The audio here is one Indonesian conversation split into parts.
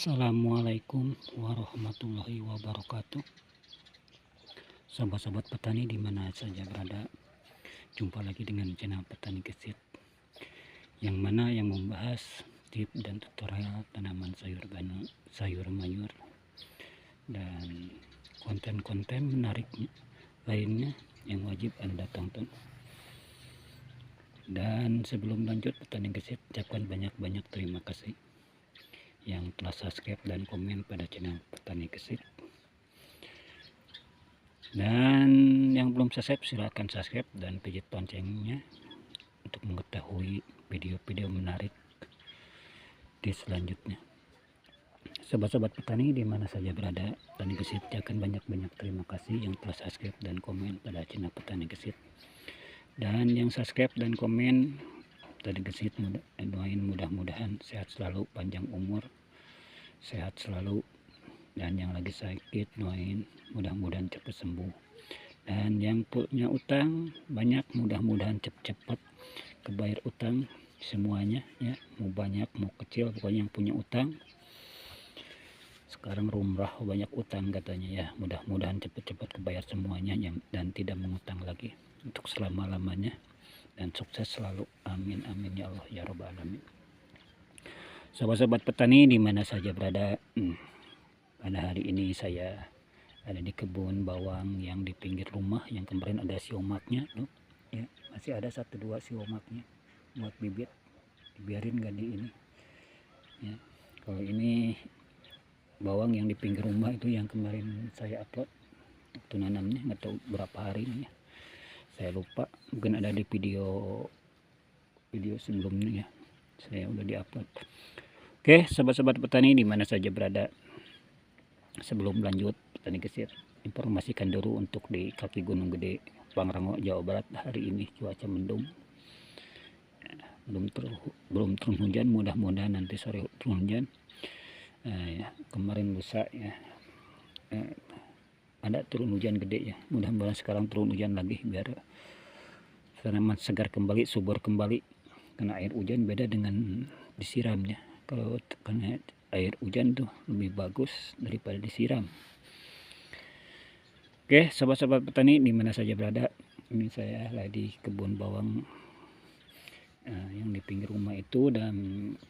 Assalamualaikum warahmatullahi wabarakatuh. Sahabat-sahabat petani di mana saja berada, jumpa lagi dengan channel Petani Gesit, yang mana yang membahas tips dan tutorial tanaman sayur mayur dan konten-konten menarik lainnya yang wajib Anda tonton. Dan sebelum lanjut, Petani Gesit ucapkan banyak-banyak terima kasih yang telah subscribe dan komen pada channel Petani Gesit. Dan yang belum subscribe, silahkan subscribe dan pijit loncengnya untuk mengetahui video-video menarik di selanjutnya. Sahabat-sahabat petani di mana saja berada, Petani Gesit ucapkan banyak-banyak terima kasih yang telah subscribe dan komen pada channel Petani Gesit. Dan yang subscribe dan komen Petani Gesit doain mudah-mudahan sehat selalu, panjang umur, sehat selalu. Dan yang lagi sakit doain mudah-mudahan cepat sembuh. Dan yang punya utang banyak, mudah-mudahan cepat-cepat kebayar utang semuanya ya, mau banyak mau kecil, pokoknya yang punya utang. Sekarang rumrah banyak utang katanya ya, mudah-mudahan cepat-cepat kebayar semuanya dan tidak mengutang lagi untuk selama-lamanya, dan sukses selalu, amin amin ya Allah ya rabbal alamin. Sahabat-sahabat petani di mana saja berada, pada hari ini saya ada di kebun bawang yang di pinggir rumah, yang kemarin ada siomaknya tuh ya, masih ada 1-2 siomaknya buat bibit, dibiarin gak di ini ya. Kalau ini bawang yang di pinggir rumah itu yang kemarin saya upload waktu nanamnya, nggak tahu berapa hari ini ya, saya lupa, mungkin ada di video sebelumnya ya, saya udah diupload. Oke sahabat-sahabat petani di mana saja berada, sebelum lanjut Petani Gesit informasikan dulu untuk di kaki Gunung Gede, Pangrango, Jawa Barat. Hari ini cuaca mendung, belum turun hujan, mudah-mudahan nanti sore turun hujan. Ya, kemarin lusa ya ada turun hujan gede ya, mudah-mudahan sekarang turun hujan lagi biar tanaman segar kembali, subur kembali. Karena air hujan beda dengan disiramnya, kalau karena air hujan tuh lebih bagus daripada disiram. Oke sahabat-sahabat petani di mana saja berada, ini saya lagi di kebun bawang yang di pinggir rumah itu. Dan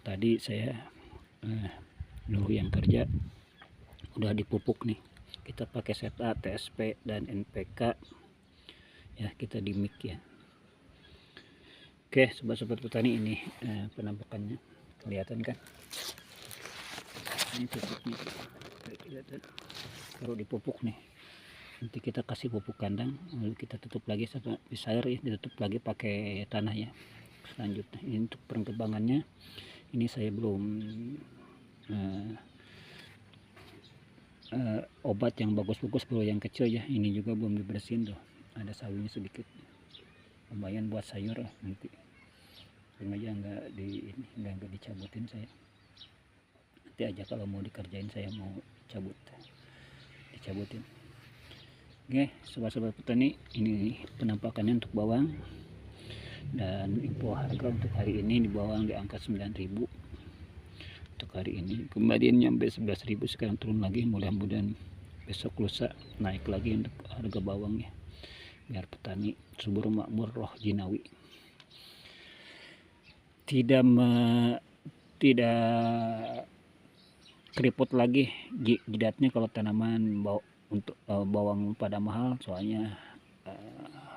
tadi saya dulu yang kerja udah dipupuk nih, kita pakai ZA, TSP dan NPK ya, kita di mix ya. Oke sobat-sobat petani, ini penampakannya kelihatan kan, ini pupuknya kelihatan. Kalau dipupuk nih, nanti kita kasih pupuk kandang, lalu kita tutup lagi sama pisair ya, ditutup lagi pakai tanah ya. Selanjutnya ini untuk perkembangannya, ini saya belum obat yang bagus-bagus, kalau yang kecil ya, ini juga belum dibersihin tuh, ada sawinya sedikit, lumayan buat sayur lah nanti. Sengaja nggak dicabutin saya, nanti aja kalau mau dikerjain saya mau dicabutin. Oke sobat-sobat petani, ini penampakannya untuk bawang. Dan info harga untuk hari ini di bawang di angka 9.000 untuk hari ini, kemarin nyampe 11.000, sekarang turun lagi, mudah-mudahan besok lusa naik lagi untuk harga bawangnya, biar petani subur makmur roh jinawi, tidak keriput lagi jidatnya kalau tanaman untuk bawang pada mahal. Soalnya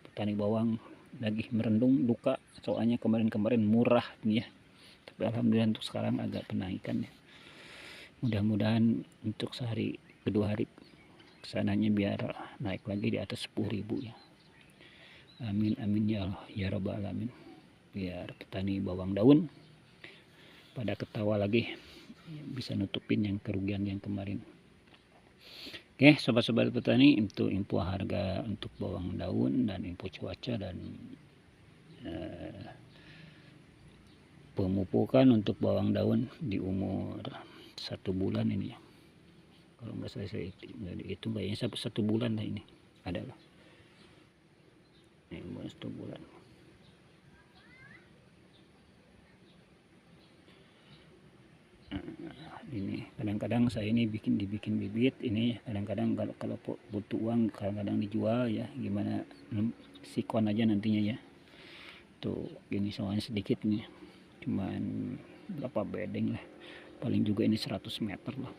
petani bawang lagi merendung duka, soalnya kemarin murah nih ya, tapi alhamdulillah untuk sekarang agak penaikan ya. Mudah-mudahan untuk sehari kedua hari kesananya biar naik lagi di atas 10.000 ya, amin amin ya Allah ya rabbal alamin, biar petani bawang daun pada ketawa lagi, bisa nutupin yang kerugian yang kemarin. Oke sobat-sobat petani, itu info harga untuk bawang daun dan info cuaca dan pemupukan untuk bawang daun di umur 1 bulan ini ya. Kalau nggak saya itu kayaknya sampai 1 bulan lah ini adalah ini umur 1 bulan. Ini kadang-kadang saya ini dibikin bibit ini, kadang-kadang kalau butuh uang kadang-kadang dijual ya, gimana sikon aja nantinya ya. Tuh gini soalnya sedikit nih, cuman berapa bedeng lah, paling juga ini 100 meter lah.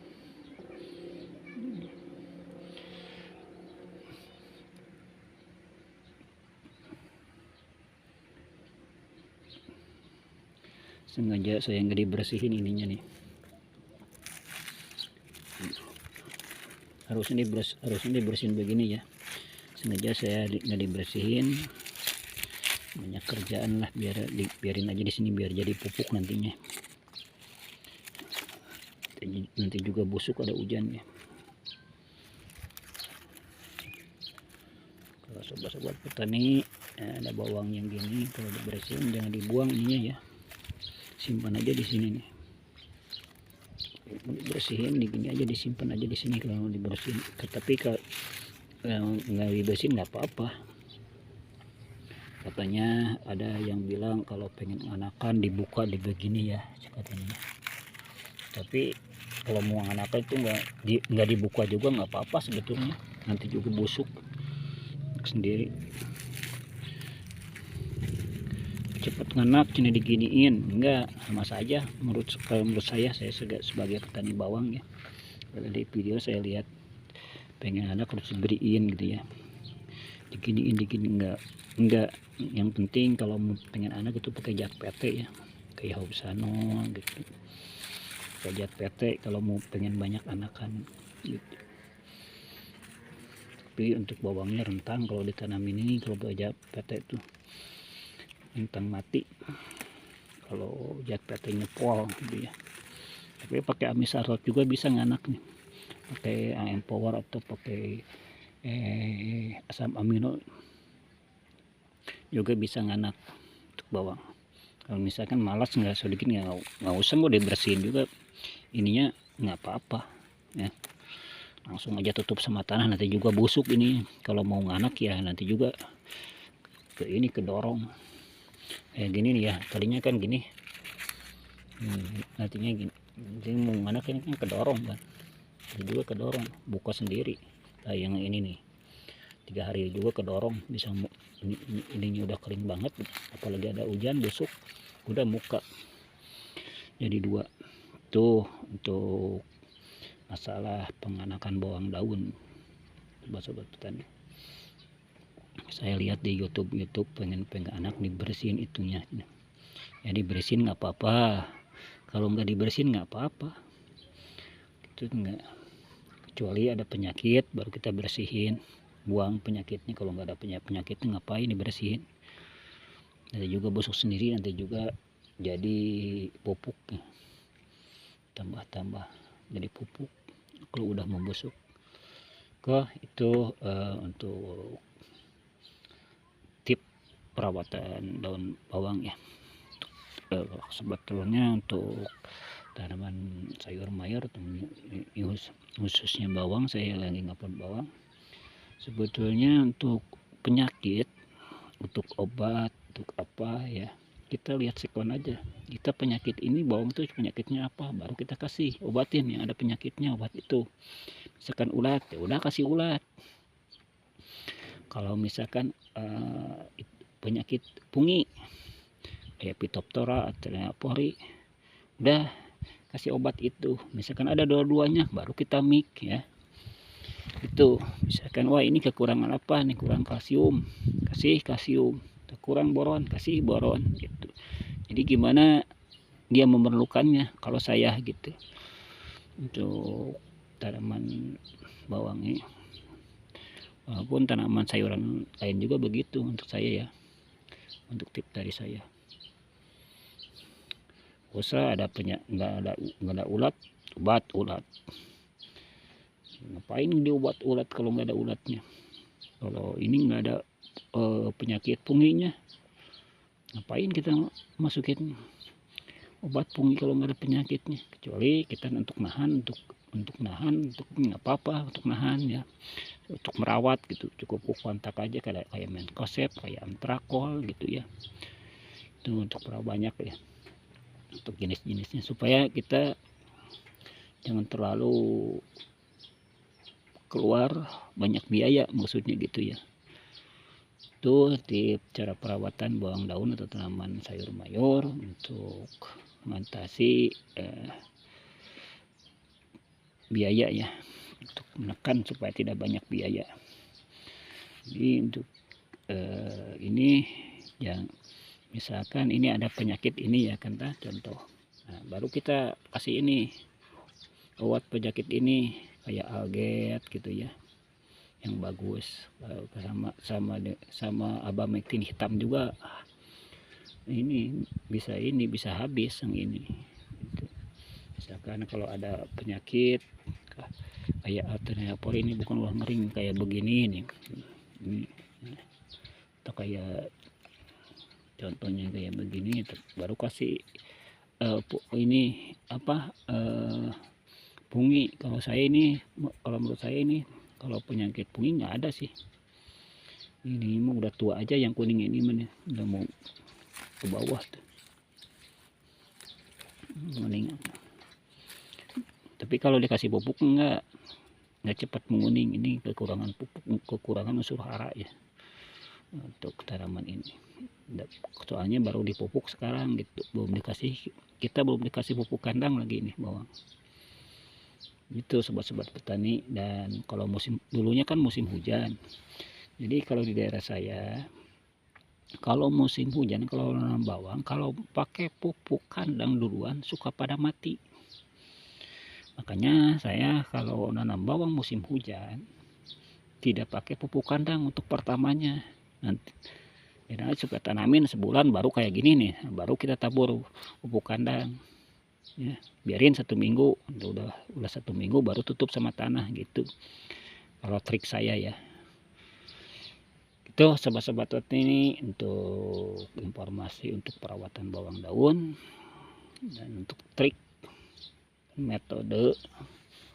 Sengaja saya nggak dibersihin ininya nih, harusnya dibersihin begini ya, sengaja saya nggak dibersihin, banyak kerjaan lah, biarin aja di sini biar jadi pupuk nantinya. Nanti juga busuk ada hujannya. Kalau sobat-sobat petani ada bawang yang gini, kalau dibersihin jangan dibuang ininya ya, simpan aja di sini nih. Dibersihin di gini aja, disimpan aja di sini kalau dibersihin. Tapi kalau nggak dibersihin nggak apa-apa. Katanya ada yang bilang kalau pengen anakan dibuka di begini ya katanya. Tapi kalau mau anakan itu nggak dibuka juga nggak apa-apa sebetulnya, nanti juga busuk sendiri. Cepat nganak cina diginiin enggak, sama saja menurut saya sebagai petani bawang ya. Kalau di video saya lihat pengen anak harus diberiin gitu ya, diginiin enggak. Yang penting kalau mau pengen anak itu pakai jat PT ya, kayak Hobsano gitu, pakai jat PT kalau mau pengen banyak anakan gitu. Tapi untuk bawangnya rentang kalau ditanamin ini, kalau pakai jat PT itu rentang mati kalau jat PT nya pol gitu ya. Tapi pakai Amisarot juga bisa nganak nih, pakai AM Power atau pakai asam amino juga bisa nganak untuk bawang. Kalau misalkan malas nggak sedikit nggak usah mau dibersihin juga ininya, nggak apa-apa ya, langsung aja tutup sama tanah, nanti juga busuk ini. Kalau mau nganak ya nanti juga kedorong gini nih ya, tadinya kan gini, nantinya gini, jadi mau nganak ini kan kedorong kan, jadi juga kedorong buka sendiri. Nah yang ini nih 3 hari juga kedorong, bisa ininya udah kering banget, apalagi ada hujan busuk udah muka jadi 2. Tuh untuk masalah penganakan bawang daun sobat petani. Saya lihat di YouTube pengen anak dibersihin itunya ya, dibersihin nggak apa-apa, kalau nggak dibersihin nggak apa-apa itu enggak, kecuali ada penyakit baru kita bersihin, buang penyakitnya. Kalau nggak ada penyakitnya ngapain dibersihin, nanti juga busuk sendiri, nanti juga jadi pupuk, tambah jadi pupuk kalau udah membusuk. Itu untuk tip perawatan daun bawang ya. Sebetulnya untuk tanaman sayur mayur khususnya bawang, saya lagi ngupload bawang, sebetulnya untuk penyakit, untuk obat, untuk apa ya, kita lihat sikon aja, kita penyakit ini bawang itu penyakitnya apa, baru kita kasih obatin yang ada penyakitnya obat itu. Misalkan ulat ya udah kasih ulat, kalau misalkan penyakit pungi kayak Phytophthora atau pori, udah kasih obat itu. Misalkan ada dua-duanya baru kita mix ya, itu misalkan wah ini kekurangan apa nih, kurang kalsium kasih kalsium, kurang boron kasih boron gitu. Jadi gimana dia memerlukannya kalau saya gitu. Untuk tanaman bawang ini, walaupun tanaman sayuran lain juga begitu untuk saya ya, untuk tip dari saya. Usah ada nggak ada ulat, obat ulat, ngapain diobat ulat kalau nggak ada ulatnya. Kalau ini nggak ada penyakit punginya, ngapain kita masukin obat pungi kalau nggak ada penyakitnya, kecuali kita untuk nahan, untuk nggak apa-apa, untuk nahan ya, untuk merawat gitu cukup kontak aja kayak Menkosep, kayak Antrakol gitu ya. Itu untuk banyak ya, untuk jenis-jenisnya supaya kita jangan terlalu keluar banyak biaya, maksudnya gitu ya. Itu tip cara perawatan bawang daun atau tanaman sayur mayur untuk mengatasi biaya ya, untuk menekan supaya tidak banyak biaya. Jadi untuk ini yang misalkan ini ada penyakit ini ya kan, contoh. Nah, baru kita kasih ini obat penyakit ini kayak alget gitu ya, yang bagus. Sama abamectin hitam juga ini bisa habis yang ini gitu. Misalkan kalau ada penyakit kayak Alternapor ini, bukan ulah ngering kayak begini nih ini, atau kayak contohnya kayak begini, baru kasih ini apa pungi. Kalau menurut saya ini kalau penyakit pungi nggak ada sih. Ini mah udah tua aja yang kuning ini mana udah mau ke bawah tuh. Kuning. Tapi kalau dikasih pupuk nggak cepat menguning. Ini kekurangan pupuk, kekurangan unsur hara ya untuk tanaman ini. Soalnya baru dipupuk sekarang gitu, kita belum dikasih pupuk kandang lagi nih bawang. Itu sobat-sobat petani. Dan kalau dulunya kan musim hujan, jadi kalau di daerah saya kalau musim hujan, kalau nanam bawang, kalau pakai pupuk kandang duluan suka pada mati. Makanya saya kalau nanam bawang musim hujan tidak pakai pupuk kandang untuk pertamanya. Nanti ya, suka tanamin sebulan baru kayak gini nih, baru kita tabur pupuk kandang ya, biarin 1 minggu, udah 1 minggu baru tutup sama tanah gitu kalau trik saya ya. Itu sobat-sobat ini untuk informasi untuk perawatan bawang daun dan untuk trik metode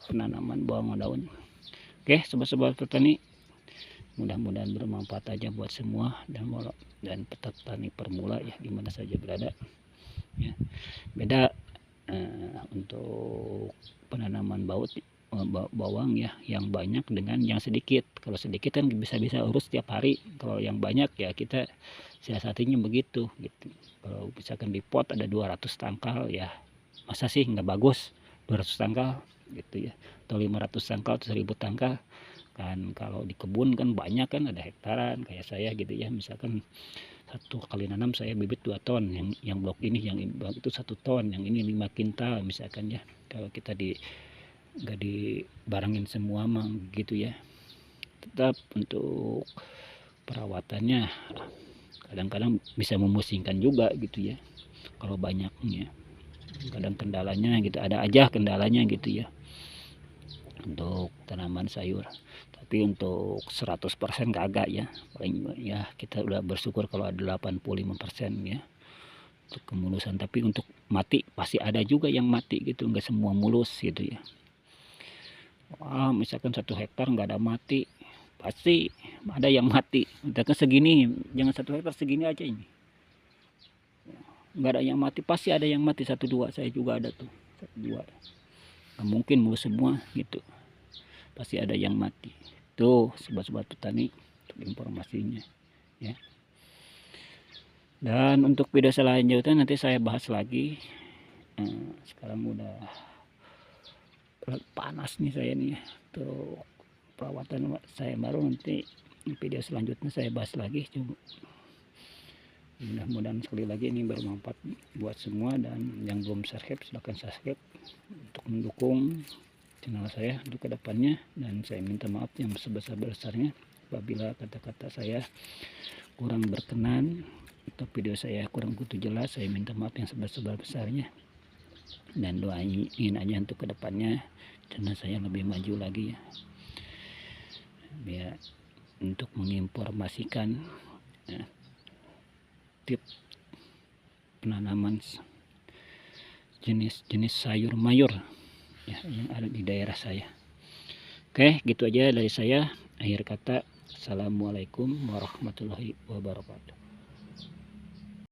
penanaman bawang daun. Oke sobat-sobat petani, mudah-mudahan bermanfaat aja buat semua dan petani permula ya dimana saja berada ya. Beda untuk penanaman bawang ya yang banyak dengan yang sedikit. Kalau sedikit kan bisa urus tiap hari, kalau yang banyak ya kita siasatinya begitu gitu. Kalau misalkan di pot ada 200 tangkal ya masa sih nggak bagus 200 tangkal gitu ya, atau 500 tangkal atau 1000 tangkal kan. Kalau di kebun kan banyak kan, ada hektaran kayak saya gitu ya, misalkan 1 kali nanam saya bibit 2 ton, yang blok ini yang blok itu 1 ton, yang ini 5 kintal misalkan ya. Kalau kita nggak dibarengin semua mah gitu ya. Tetap untuk perawatannya kadang-kadang bisa memusingkan juga gitu ya kalau banyaknya. Kadang kendalanya gitu, ada aja kendalanya gitu ya untuk tanaman sayur. Tapi untuk 100% kagak ya, paling ya kita udah bersyukur kalau ada 85% ya untuk kemulusan. Tapi untuk mati pasti ada juga yang mati gitu, nggak semua mulus gitu ya. Wah, misalkan 1 hektar nggak ada mati, pasti ada yang mati. Misalkan segini, jangan 1 hektar segini aja ini nggak ada yang mati, pasti ada yang mati 1-2. Saya juga ada tuh 1-2, nggak mungkin mulus semua gitu, pasti ada yang mati. Tuh sobat-sobat petani informasinya ya. Dan untuk video selanjutnya nanti saya bahas lagi. Sekarang udah panas nih saya nih, tuh perawatan saya baru. Nanti video selanjutnya saya bahas lagi. Mudah-mudahan sekali lagi ini bermanfaat buat semua, dan yang belum subscribe silahkan subscribe untuk mendukung channel saya untuk kedepannya. Dan saya minta maaf yang sebesar-besarnya apabila kata-kata saya kurang berkenan atau video saya kurang begitu jelas. Saya minta maaf yang sebesar-besarnya, dan doain aja untuk kedepannya channel saya lebih maju lagi ya, biar untuk menginformasikan tip penanaman jenis-jenis sayur mayur ya, yang ada di daerah saya. Oke, gitu aja dari saya. Akhir kata, assalamualaikum warahmatullahi wabarakatuh.